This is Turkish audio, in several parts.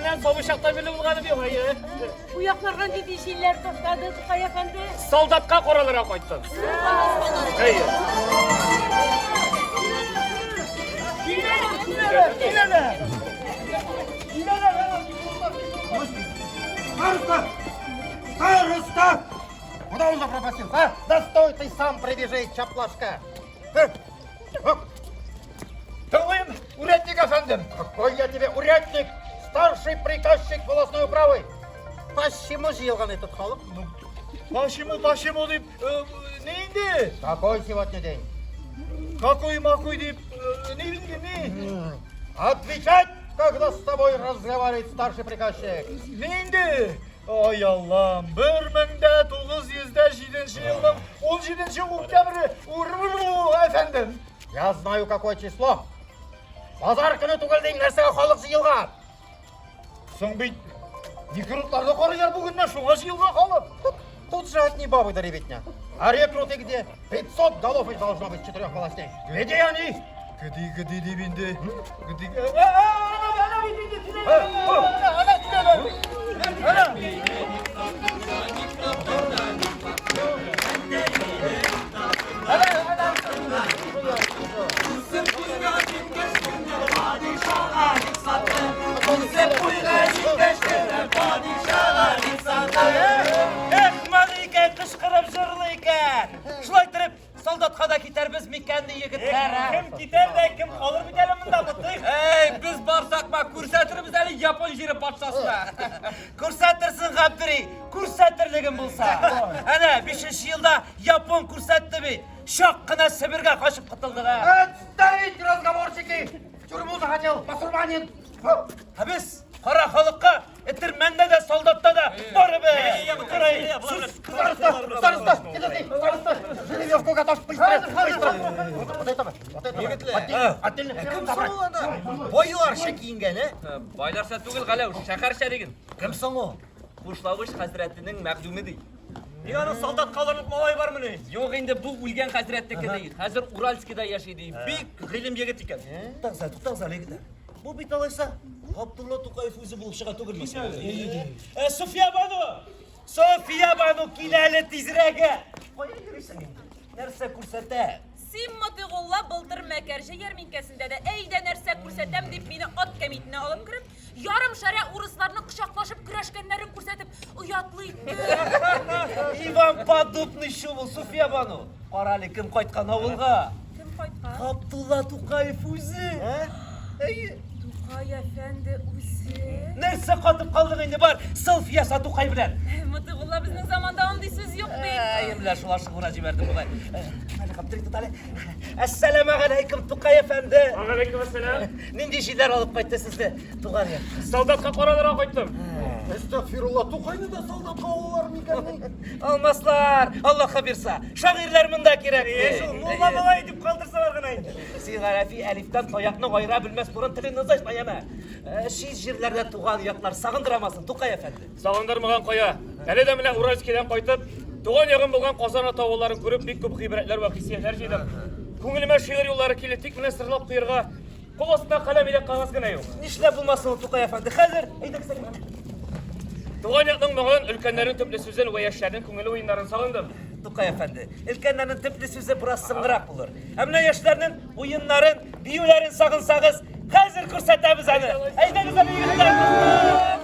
Hemen sobuşakta bile bulganı bir hayır. Bu yaklardan dediği şeyler topladı Tukay Efendi. Soldatka koralara koydun. Hayır. Староста! Куда он запропастился, а? Да стой ты сам прибежи, чаплашка! Тылым, урядник efendim! Какой я тебе урядник? Старший приказчик волосной управы! Почему жиылған этот халық? Başımı deyip neyindi? Какой сегодня день? Makui deyip ne? Отвечать, когда с тобой разговаривает старший приказчик! Neyindi? Ay Allah'ım, 1907 yılın 17. oktyabri efendim. Я знаю, какое число! Базар күні түгелден нәрсеге халық жиылған! Соң бейт, рекрутларды қарайар бүгіннен шуға жиылған халық. Тут же одни бабы да ребятня. А рекруты где? 500 голов их должно быть с 4 властей. Где они? Gıdı dibinde. Malike kışkırıp zırlıyken. Şulaytırıp soldatkada giderbiz mikenli yigitler. Kim gider de kim kalır bir keliminde mutlu. Hey biz barsak bak kursatırımız eli Japon jiri patlasına. Kursatırsın Gabdiri, kursatırligin bulsa. Ana 5. yılda Japon kursattı bir. Şakkına Sibir'e kaçıp kıtıldı ha. Отставить разговорчики! В тюрьму захотел, басурманин! Ha biz kara halıkka, etirmende de soldatta da var be. Sus. Староста! Староста! Жеребьевку готовь! Быстро! Быстро! Вот это! Отдельно! Boyular şekiyingen he? Baylarsa tugul galev, şakar şerigin. Kimsin o? Kuşlavuş Hazretinin məhdumi değil. Dünyanın soldat kalırlık malay var mı ne? Yok indi bu ulgen Hazret'teki değil. Hazır Uralski'de yaşaydı. Büyük ilim yigit iken. Tutaksa legitler. Bu bir talaysa Abdullah Tukay Fuzi buluşağa tugulmasın. Sofya Banu kilale tizrege. Koya girişsen indi. Nerse kursete. Simmatigulla bıldır mekerşe yerminkesinde de eyde nerse kursetem deyip beni at kemitine alıp kırıp yarım şare uruslarını kuşaklaşıp güreşkenlerin kursetip uyatlıydı. İvan Padupni şuvu Sofya Banu. Karali kim koytkan avulga? Kim koytkan? Abdullah Tukay Fuzi. Tukay Efendi usi. Nerse katıp kaldın indi var. Sılf yasa Tukay bilen. Mıtıgulla bizim zamanda onday söz yok be. Yemler şu aşık vuracı verdim bulay. Hadi kaptırık tut hadi. Esselamu aleyküm Tukay Efendi. Aleykümselam. Nindi şeyler alıp kayıttı sizde. Tukar ya. Soldatka koralara koydum. Estağfirullah! Tukay'ını da soldat kavullar mikenni! Olmazlar. Allah habirsa. Şairler mında kirek. Mulla malay edip kaldırsalar gına indi. Sigara fi eliften toyakını ayıra bilmez burun tilini zaçma yeme. Şiz jirlerde tuğan yaklar sağındıramazsın Tukay Efendi. Sağındırmagan koya. Hele de mine Uralski'den koytup, doğan yakın bulgan Kozana tavulların görüp bir küp hibretler ve hisiyetler şeydim. Kungilime şiir yolları kiletik mine sırlap kıyırga. Kovasında kalem ile kağız gına yok. Nişle bulmasın Tukay Efendi. Hazır. Eydek sen. Doğan yakın bulgan ülkenlerin tüplü sözün ve yaşlarının kungili oyunların sağındım. Tukay Efendi. İlkenlerin tipli sözü biraz sıngırak bulur. Hem de yaşlarının, oyunların, biyulerin sağın sağız. Hazır kursatabiliriz hani. Eydek güzel yigitler.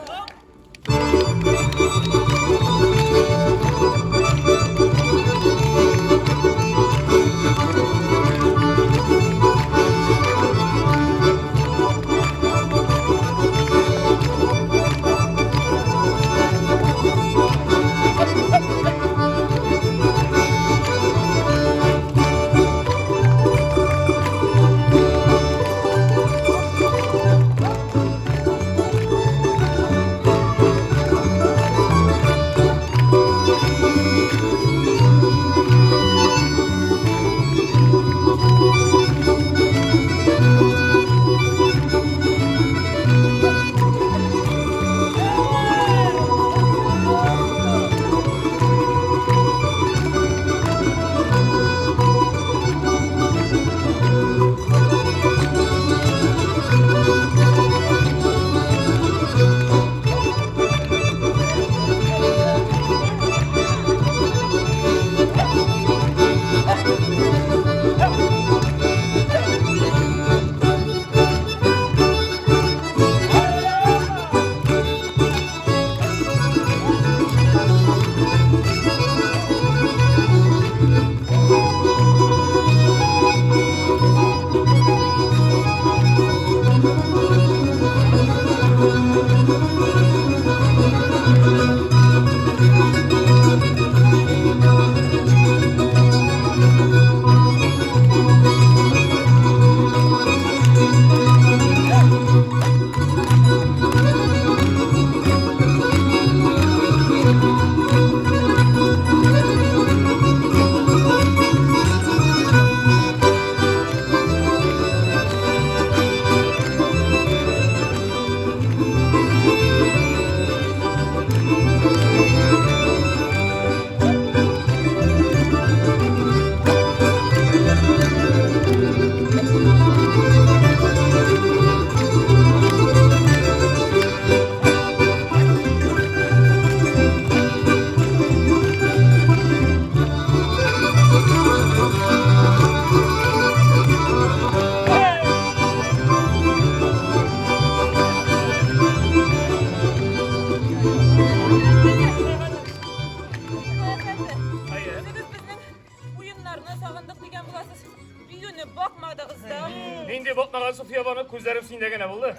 Суфияны сағындық деген бұласыз. Бүйіні бақмадығыз да. Нинди bakmagan Суфия bana көзләрем синдә генә булды.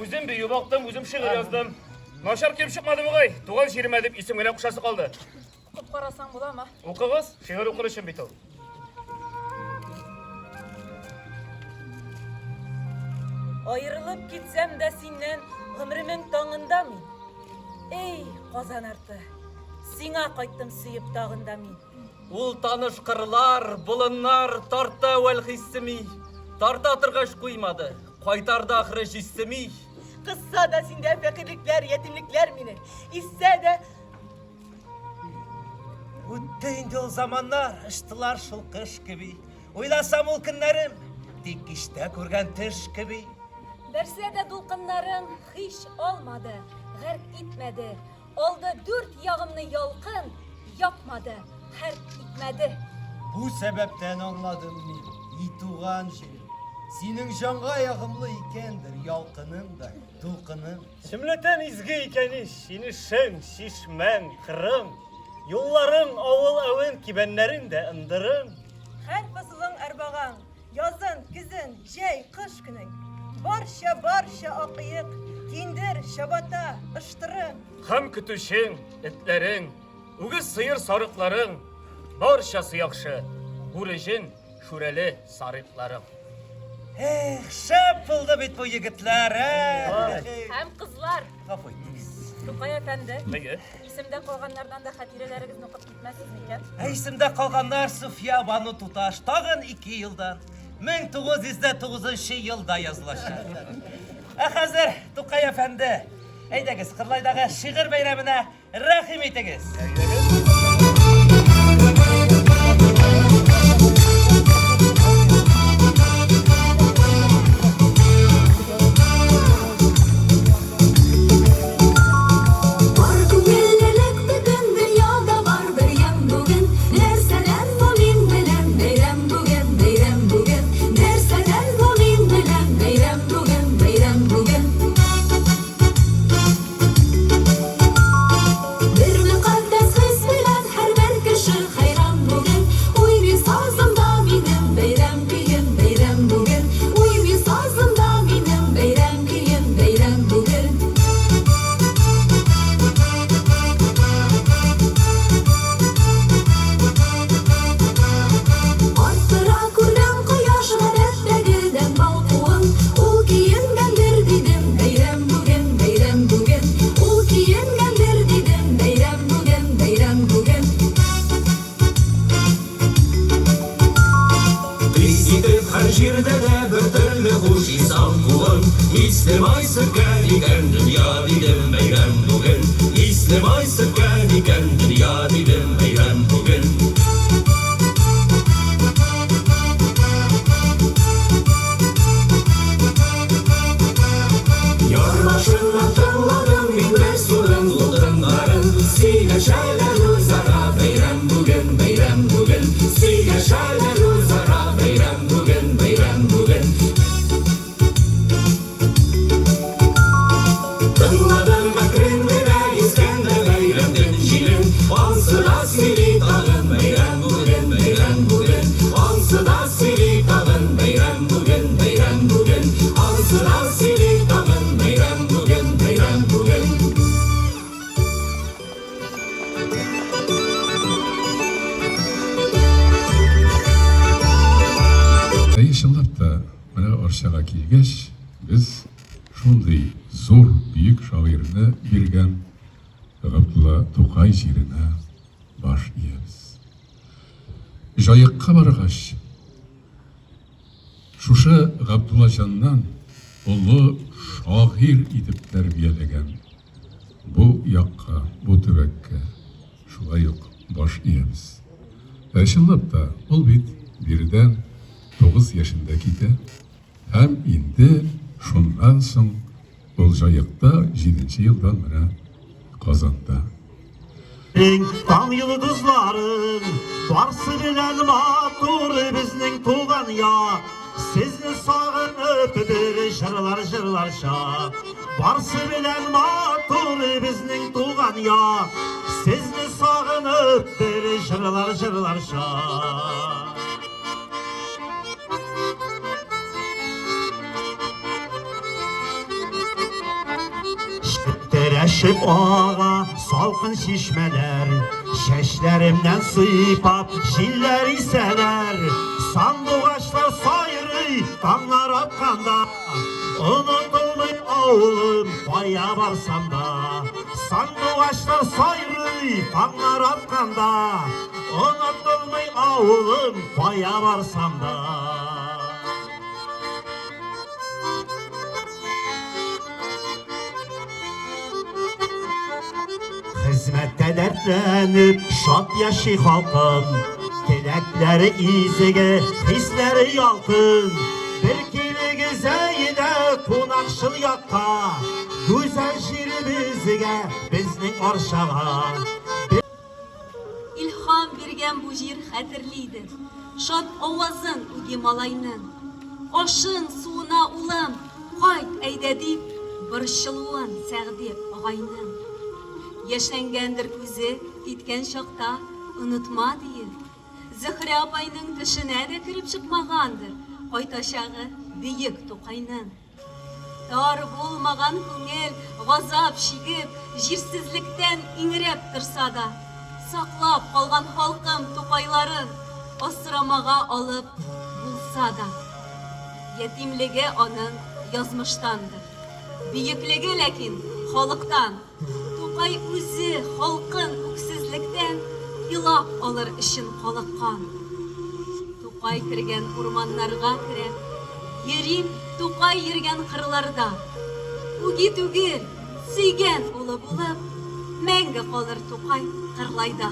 Үзем бию бактым, үзем шигырь яздым. Нашар кем чыкмады бугай. Туган җиремә дип исем генә кушасы калды. Оқып қарасаң бола ма? Укыгыз, шигырь укыр өчен бит ул. Айырылып кетсәм дә синнән гомремең таңында мин. Эй, Казан арты. Сиңа кайттым сөеп тагында мин. Ул таныш кырлар, болыннар тарта вәл хиссеми. Тарта торгач куймады. Кайтарда ахры җиссеми. Kızsa da sinde fakirlikler, yetimlikler mini. İsse de Үтте инде ул заманнар, ыштылар шул кыш кеби. Уйласам ул көннәрем, тик кичтә күргән төш кеби. Берсе дә дулкыннарың һич алмады, гәрк итмәде. Алды дүрт ягымны ялкын, япмады, хәрк итмәде. Bu sebepten anladım mı? İtuğan җир. Синең җанга ягымлы икәндер ялкының да, дулкының. Шимлетен изге икән ич, инешең, шишмәң, кырың. Юлларың, авыл әвен кибәннәрең дә ындырың. her fasılın erbağan. Yazın, kızın, jey, kış günün. Barşa akıyık. Kindir, şabata, ıştırın. Һәм көтүчең, этләрең, үгез сыер сарыкларың, барчасы яхшы. Бүрежен, шүрәле сарыкларың. Эх, шәп булды бит бу егетләр, Һәм кызлар, Гафу итегез. Тукай әфәнде, Нәгә? исемдә калганнардан да хатирәләрегезне укып китмәсез микән? Исемдә калганнар Суфия Бану Туташ тагын 2 елдан 1909 елда язылачак. Хәзер Тукай әфәнде, әйдәгез Кырлайдагы шигырь бәйрәменә рәхим итегез. Yaşılап та мына Оршаға килгәч, без шундый зур, бүйек шагыйрьне биргән Габдулла Тукай җиренә баш иябез. Җаекка баргач, шушы Габдулла җаннан улы шагыйрь итеп тәрбияләгән бу якка, бу төбәккә шулай ук баш иябез. Yaşылап та ул бит бирдән 9 yaşında китә, һәм инде шуннан соң ул җаекта 7 елдан менә Казанда. Таң йолдызларын, барсы белән матур безнең туган я. Сезне сагынып бер җырлар шак. Барсы белән матур безнең туган я. Sizni sağınıp bir jırlar şan. Tereşip ağa salkın şişmeler, şeşlerimden sıypap şiller iseler. Sandıgaçlar sayrı kanlar akanda, unutulmuy oğlum koya barsam da. Sandıgaçlar sayrı kanlar akanda, unutulmuy oğlum koya barsam da. Hizmette dertlenip şad yaşay halkım, dilekleri izige, hisleri yalkın. Bir kili güzeyde kunakşıl yakka, güzel şiiri bizge, bizning arşağa. İlham bergen bu jir xatirlidir. Şad ovazın ugi malayının. Oşın suuna ulam, hayt eydedip, bir şılvan sağdip ağayının. Yaşangandir ko'zi ketgan chaqda unutma deyir. Zahra apayning tishine de kirib chiqmagandir qo'y toshag'i buyuk to'qaynin. Tor bo'lmagan ko'ngil g'azab shigib jirsizlikdan ingrab tursa da, saqlab qolgan xalqim to'qaylarin asramaga olib bo'lsa da. Yetimligi onun yazmıştandır. Büyüklüğü lakin xalqdan. To'qay o'zi xalqin o'ksizlikdan ilab alır işin xalqan. To'qay kirgan o'rmonlarga kirib, yerim To'qay yurgan qirlarda. Ugi tugil, suygan o'li bo'lib, menga qolar To'qay qirlayda.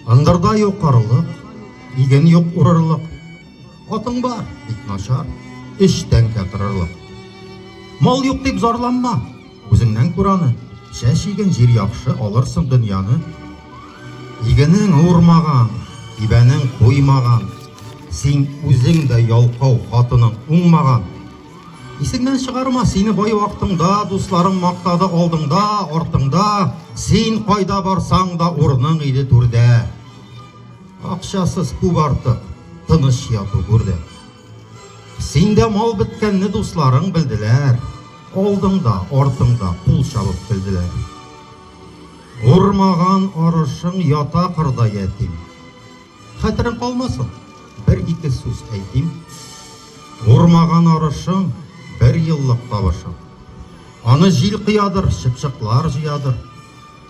Андырда yok karılık, igen yok urarlık. Atın var, bit naşar, işten ketırırlık. Mal yok deyip zorlanma, özünden kuranı. Şeş igen jir yakşı alırsın dünyanı. Igenin uğurmagan, ibenin koymagan. Sen özün de yalqav hatının uңmagan. Isingden çıkarma seni boy vaktında, dostların maktadı aldığında, ortında. Sen qayda barsan da ornun idi türde. Akşasız kub artık, tınış yatı görde. Sende mal bitkenini dostların bildiler. Aldığında, ortında pul çalıp bildiler. Urmagan arışın yata kırda yetim. Хәтерең калмасын. Бер-ике сүз әйтим. Урмаган арышың, бер еллык табышың. Аны җил кыядыр, чыпчыклар җыядыр.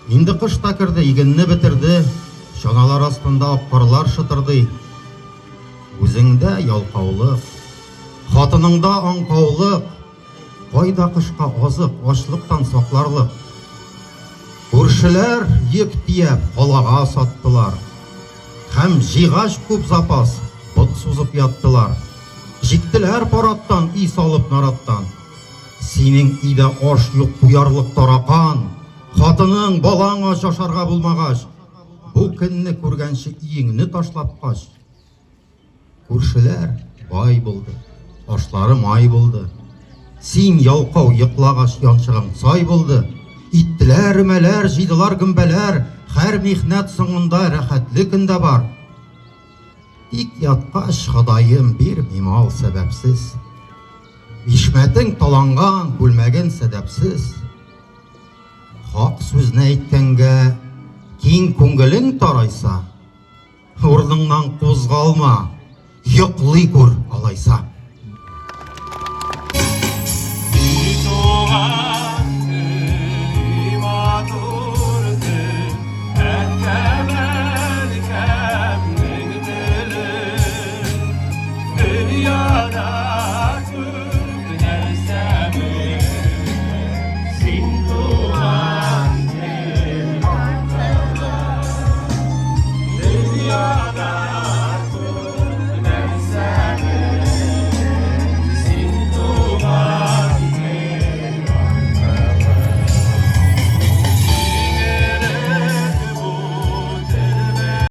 Инде кыш та керде, игенне бетерде. Чаналар астында апкарлар шытырды. Үзеңдә ялкаулык, хатыныңда аңкаулык. Кайда кышка азык, ачлыктан сакларлык. Күршеләр йөк тиеп халага саттылар. Һәм җигач күп запас, бот сузып яттылар. Җиктеләр параттан, и салып нараттан. Синең өйдә аш юк, куярлык таракан. Хатының, балаңа шашарга булмагач. Бу көнне күргәнче иеңне ташлап кач. Күршеләр бай булды, ашлары май булды. Син ялкау йоклагач янчыгың сай булды. Иттеләр, өмәләр, җыйдылар гөмбәләр. Һәр михнәт соңында рәхәтлек инде бар. Тик яткач Ходаем бирми мал сәбәпсез. Бишмәтең таланган, бүлмәгән сәбәпсез. Хак сүзне әйткәнгә киң күңелең тарайса, урыныңнан кузгалма, йоклый күр алайса. Dünyada